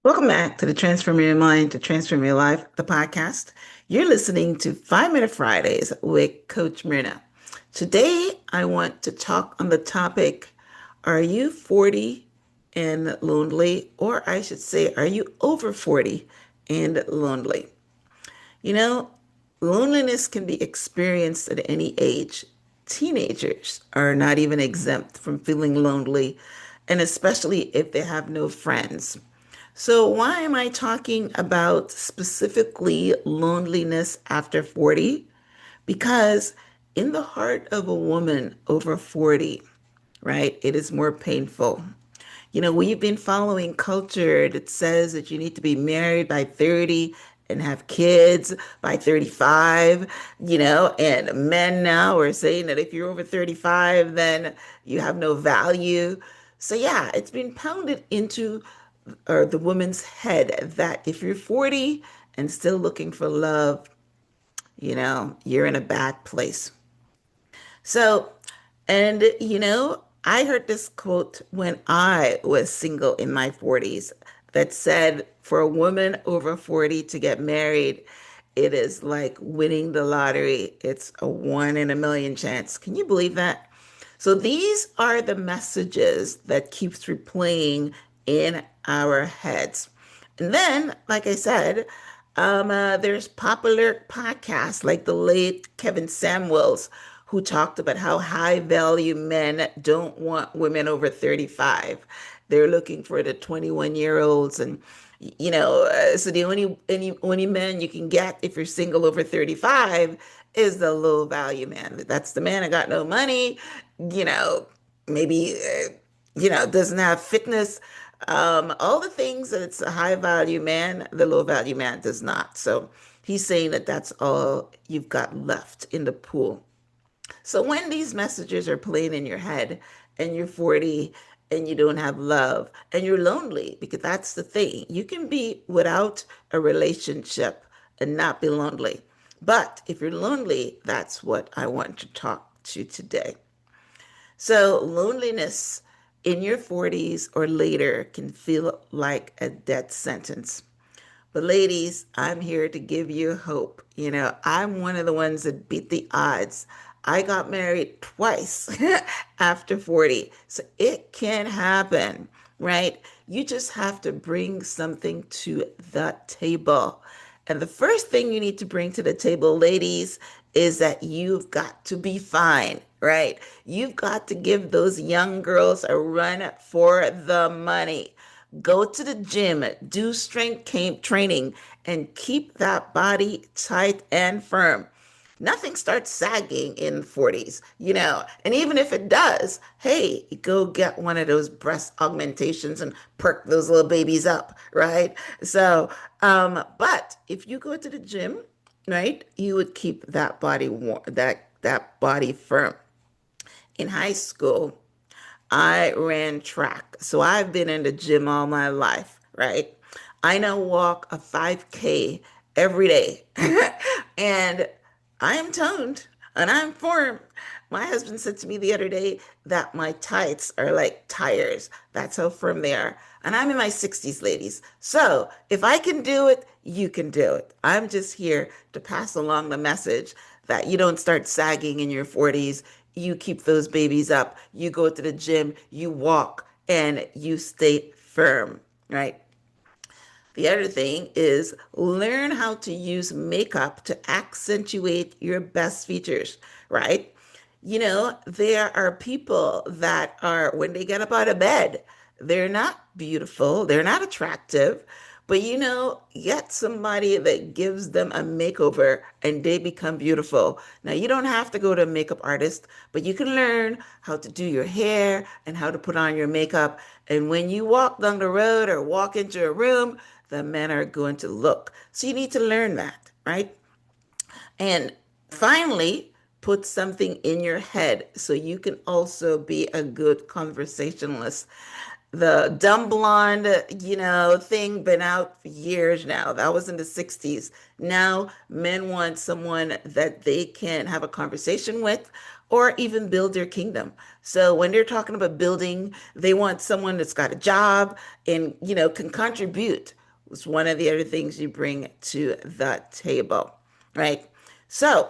Welcome back to the Transform Your Mind to Transform Your Life, the podcast. You're listening to 5 Minute Fridays with Coach Myrna. Today, I want to talk on the topic, are you 40 and lonely? Or I should say, are you over 40 and lonely? You know, loneliness can be experienced at any age. Teenagers are not even exempt from feeling lonely, and especially if they have no friends. So, why am I talking about specifically loneliness after 40? Because in the heart of a woman over 40, right, it is more painful. We've been following culture that says that you need to be married by 30 and have kids by 35, and men now are saying that if you're over 35, then you have no value. So, yeah, it's been pounded into the woman's head that if you're 40 and still looking for love, you're in a bad place. So, I heard this quote when I was single in my 40s that said, for a woman over 40 to get married, it is like winning the lottery. It's a one in a million chance. Can you believe that? So these are the messages that keeps replaying in our heads. And then, like I said, there's popular podcasts like the late Kevin Samuels, who talked about how high value men don't want women over 35. They're looking for the 21-year-olds. And, so the only men you can get if you're single over 35 is the low value man. That's the man that got no money, you know, maybe, doesn't have fitness, all the things that it's a high value man, the low value man does not. So he's saying that that's all you've got left in the pool. So when these messages are playing in your head and you're 40 and you don't have love and you're lonely, because that's the thing, you can be without a relationship and not be lonely. But if you're lonely, that's what I want to talk to today. So, loneliness in your 40s or later can feel like a death sentence. But, ladies, I'm here to give you hope. I'm one of the ones that beat the odds. I got married twice after 40. So, it can happen, right? You just have to bring something to the table. And the first thing you need to bring to the table, ladies, is that you've got to be fine, right? You've got to give those young girls a run for the money. Go to the gym, do strength training, and keep that body tight and firm. Nothing starts sagging in the 40s, and even if it does, hey, go get one of those breast augmentations and perk those little babies up, right? So, but if you go to the gym, right, you would keep that body warm, that body firm. In high school, I ran track. So I've been in the gym all my life, right? I now walk a 5K every day. And I am toned and I'm firm. My husband said to me the other day that my tights are like tires. That's how firm they are. And I'm in my 60s, ladies. So if I can do it, you can do it. I'm just here to pass along the message that you don't start sagging in your 40s. You keep those babies up. You go to the gym, you walk, and you stay firm, right? The other thing is learn how to use makeup to accentuate your best features, right? There are people that are, when they get up out of bed, they're not beautiful, they're not attractive, but get somebody that gives them a makeover and they become beautiful. Now, you don't have to go to a makeup artist, but you can learn how to do your hair and how to put on your makeup. And when you walk down the road or walk into a room, the men are going to look. So you need to learn that, right? And finally, put something in your head so you can also be a good conversationalist. The dumb blonde, thing been out for years now. That was in the 60s. Now men want someone that they can have a conversation with or even build their kingdom. So when they're talking about building, they want someone that's got a job and, can contribute. It's one of the other things you bring to the table, right? So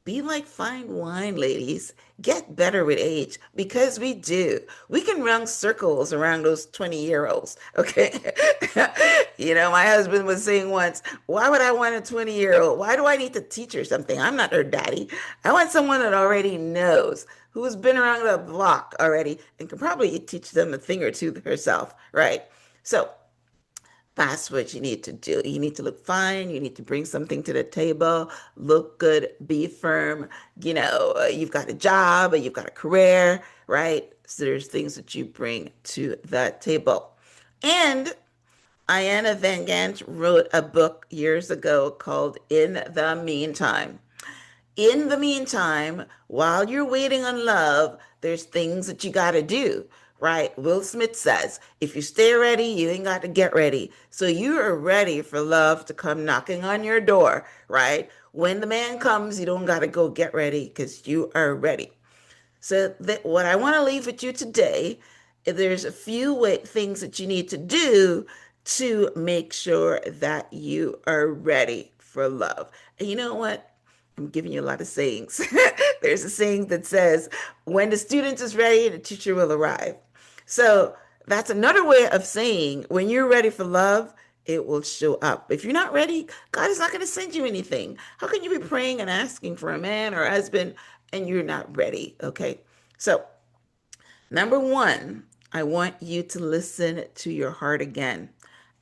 be like fine wine, ladies. Get better with age because we do. We can run circles around those 20-year-olds. Okay. My husband was saying once, why would I want a 20-year-old? Why do I need to teach her something? I'm not her daddy. I want someone that already knows, who's been around the block already and can probably teach them a thing or two herself. Right. So that's what you need to do. You need to look fine. You need to bring something to the table, look good, be firm. You've got a job, or you've got a career, right? So there's things that you bring to the table. And Ayanna Van Gant wrote a book years ago called In the Meantime. In the meantime, while you're waiting on love, there's things that you got to do, right? Will Smith says, if you stay ready, you ain't got to get ready. So you are ready for love to come knocking on your door, right? When the man comes, you don't got to go get ready because you are ready. So what I want to leave with you today, there's a few things that you need to do to make sure that you are ready for love. And you know what? I'm giving you a lot of sayings. There's a saying that says, when the student is ready, the teacher will arrive. So that's another way of saying, when you're ready for love, it will show up. If you're not ready, God is not going to send you anything. How can you be praying and asking for a man or a husband and you're not ready? Okay. So, number one, I want you to listen to your heart again.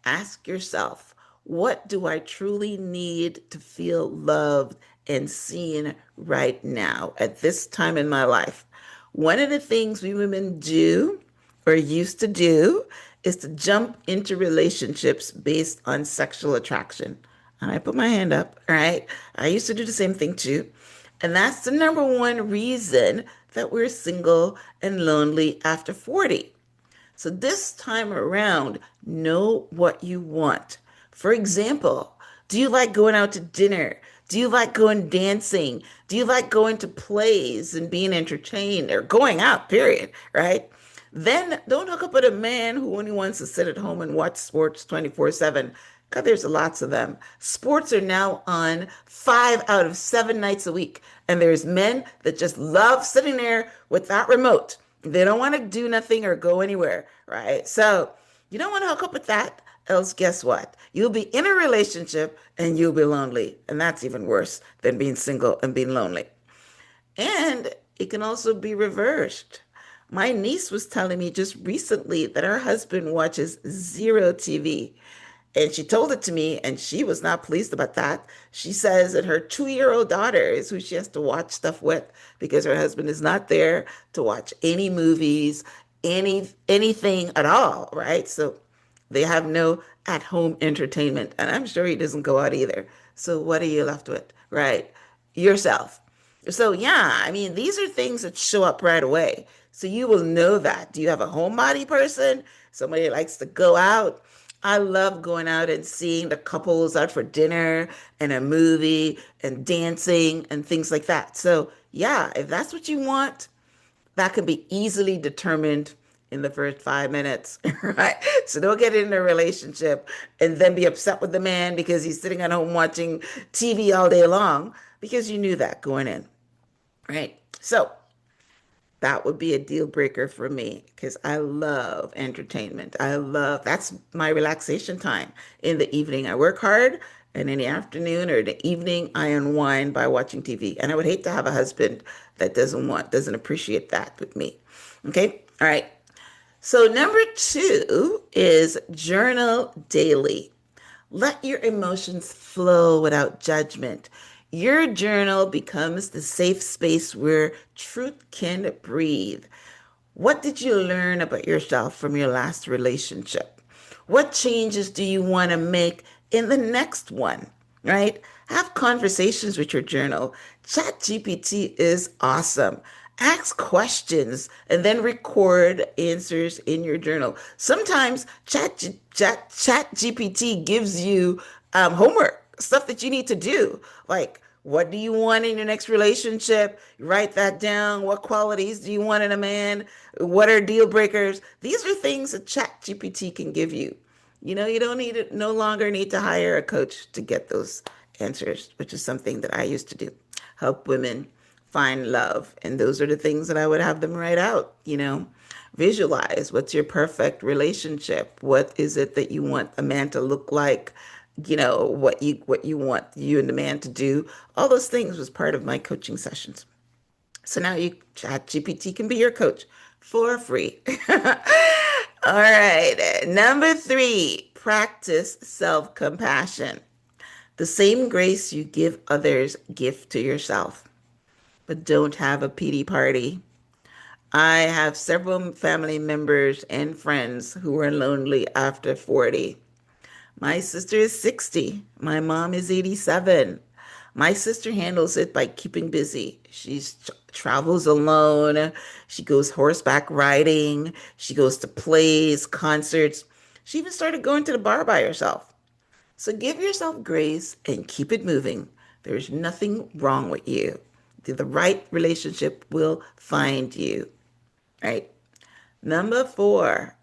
Ask yourself, what do I truly need to feel loved and seen right now at this time in my life? One of the things we women do or used to do is to jump into relationships based on sexual attraction. And I put my hand up, all right? I used to do the same thing too. And that's the number one reason that we're single and lonely after 40. So this time around, know what you want. For example, do you like going out to dinner? Do you like going dancing? Do you like going to plays and being entertained or going out, period, right? Then don't hook up with a man who only wants to sit at home and watch sports 24/7. God, there's lots of them. Sports are now on 5 out of 7 nights a week. And there's men that just love sitting there with that remote. They don't want to do nothing or go anywhere, right? So you don't want to hook up with that. Else, guess what? You'll be in a relationship and you'll be lonely. And that's even worse than being single and being lonely. And it can also be reversed. My niece was telling me just recently that her husband watches zero TV. And she told it to me, and she was not pleased about that. She says that her 2-year-old daughter is who she has to watch stuff with because her husband is not there to watch any movies, anything at all, right? So they have no at-home entertainment, and I'm sure he doesn't go out either. So what are you left with, right? Yourself. So yeah, I mean, these are things that show up right away. So you will know that. Do you have a homebody person? Somebody that likes to go out? I love going out and seeing the couples out for dinner and a movie and dancing and things like that. So yeah, if that's what you want, that can be easily determined in the first 5 minutes, right? So don't get in a relationship and then be upset with the man because he's sitting at home watching TV all day long because you knew that going in, right? So that would be a deal breaker for me because I love entertainment. That's my relaxation time. In the evening, I work hard, and in the afternoon or the evening, I unwind by watching TV. And I would hate to have a husband that doesn't appreciate that with me. Okay. All right. So number two is journal daily. Let your emotions flow without judgment. Your journal becomes the safe space where truth can breathe. What did you learn about yourself from your last relationship? What changes do you want to make in the next one? Right? Have conversations with your journal. ChatGPT is awesome. Ask questions and then record answers in your journal. Sometimes ChatGPT gives you homework, stuff that you need to do. Like, What do you want in your next relationship? Write that down. What qualities do you want in a man? What are deal breakers? These are things that Chat GPT can give you. You don't need it, no longer need to hire a coach to get those answers, which is something that I used to do. Help women find love. And those are the things that I would have them write out. Visualize what's your perfect relationship. What is it that you want a man to look like? What you want you and the man to do. All those things was part of my coaching sessions. So now you Chat GPT can be your coach for free. All right. Number three, practice self-compassion. The same grace you give others, give to yourself. But don't have a pity party. I have several family members and friends who are lonely after 40. My sister is 60. My mom is 87. My sister handles it by keeping busy. She travels alone. She goes horseback riding. She goes to plays, concerts. She even started going to the bar by herself. So give yourself grace and keep it moving. There's nothing wrong with you. The right relationship will find you, right? Number four,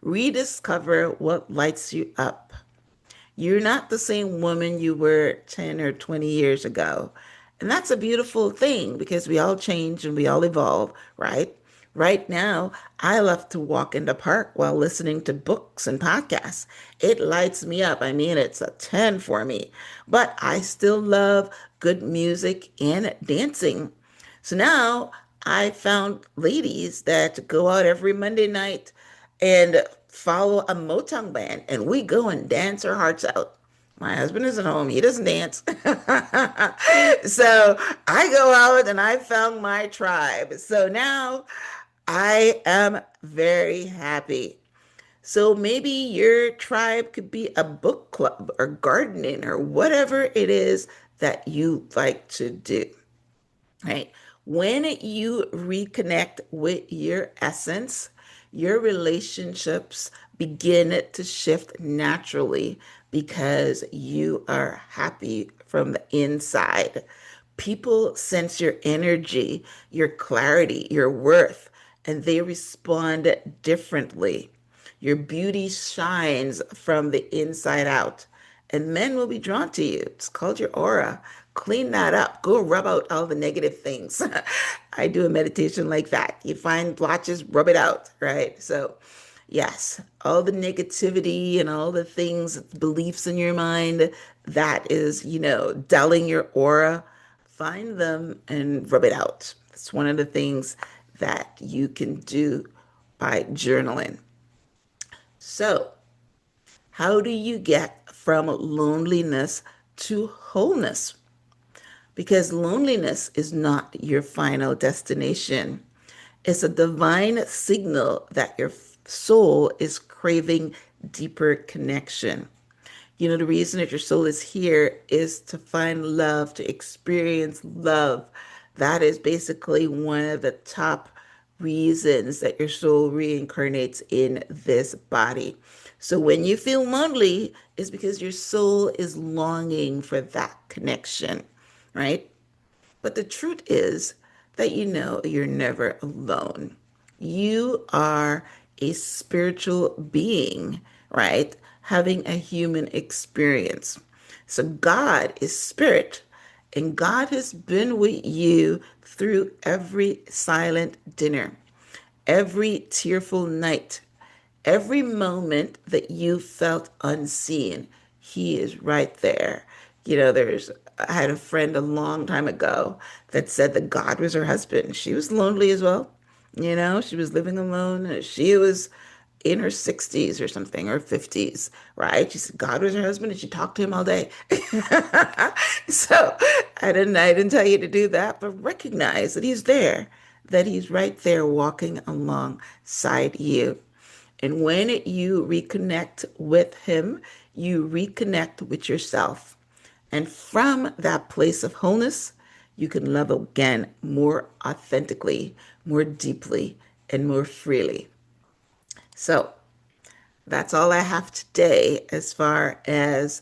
rediscover what lights you up. You're not the same woman you were 10 or 20 years ago. And that's a beautiful thing because we all change and we all evolve, right? Right now, I love to walk in the park while listening to books and podcasts. It lights me up. I mean, it's a 10 for me. But I still love good music and dancing. So now I found ladies that go out every Monday night and follow a Motown band, and we go and dance our hearts out. My husband isn't home. He doesn't dance. So I go out and I found my tribe. So now I am very happy. So maybe your tribe could be a book club or gardening or whatever it is that you like to do, right? When you reconnect with your essence, your relationships begin to shift naturally because you are happy from the inside. People sense your energy, your clarity, your worth, and they respond differently. Your beauty shines from the inside out, and men will be drawn to you. It's called your aura. Clean that up. Go rub out all the negative things. I do a meditation like that. You find blotches, rub it out, right? So, yes, all the negativity and all the things, beliefs in your mind that is, dulling your aura, find them and rub it out. It's one of the things that you can do by journaling. So, how do you get from loneliness to wholeness? Because loneliness is not your final destination. It's a divine signal that your soul is craving deeper connection. The reason that your soul is here is to find love, to experience love. That is basically one of the top reasons that your soul reincarnates in this body. So when you feel lonely, it's because your soul is longing for that connection, right? But the truth is that you're never alone. You are a spiritual being, right? Having a human experience. So God is spirit, and God has been with you through every silent dinner, every tearful night, every moment that you felt unseen. He is right there. I had a friend a long time ago that said that God was her husband. She was lonely as well. She was living alone. She was in her 60s or something, or 50s, right? She said God was her husband and she talked to him all day. So I didn't tell you to do that, but recognize that he's there, that he's right there walking alongside you. And when you reconnect with him, you reconnect with yourself. And from that place of wholeness, you can love again more authentically, more deeply, and more freely. So that's all I have today as far as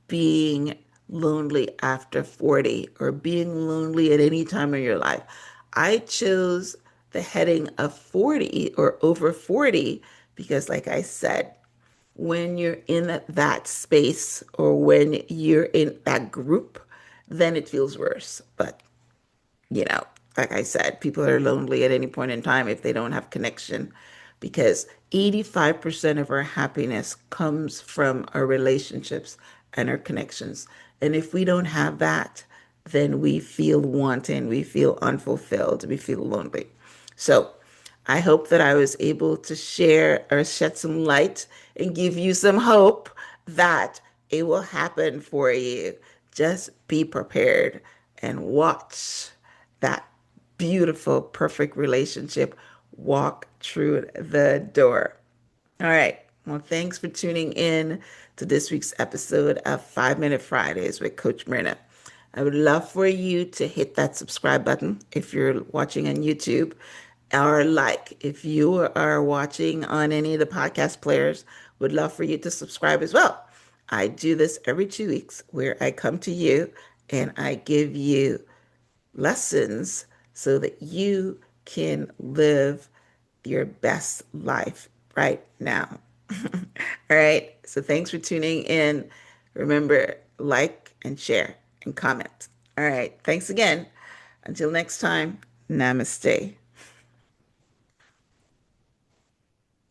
being lonely after 40 or being lonely at any time in your life. I chose the heading of 40 or over 40 because, like I said, when you're in that space or when you're in that group, then it feels worse. But you know, like I said, people are lonely at any point in time if they don't have connection because 85% of our happiness comes from our relationships and our connections. And if we don't have that, then we feel wanting, we feel unfulfilled, we feel lonely. So I hope that I was able to share or shed some light and give you some hope that it will happen for you. Just be prepared and watch that beautiful, perfect relationship walk through the door. All right. Well, thanks for tuning in to this week's episode of 5 Minute Fridays with Coach Myrna. I would love for you to hit that subscribe button if you're watching on YouTube, or like if you are watching on any of the podcast players, would love for you to subscribe as well. I do this every 2 weeks where I come to you and I give you lessons so that you can live your best life right now. All right. So thanks for tuning in. Remember, like and share and comment. All right. Thanks again. Until next time, namaste.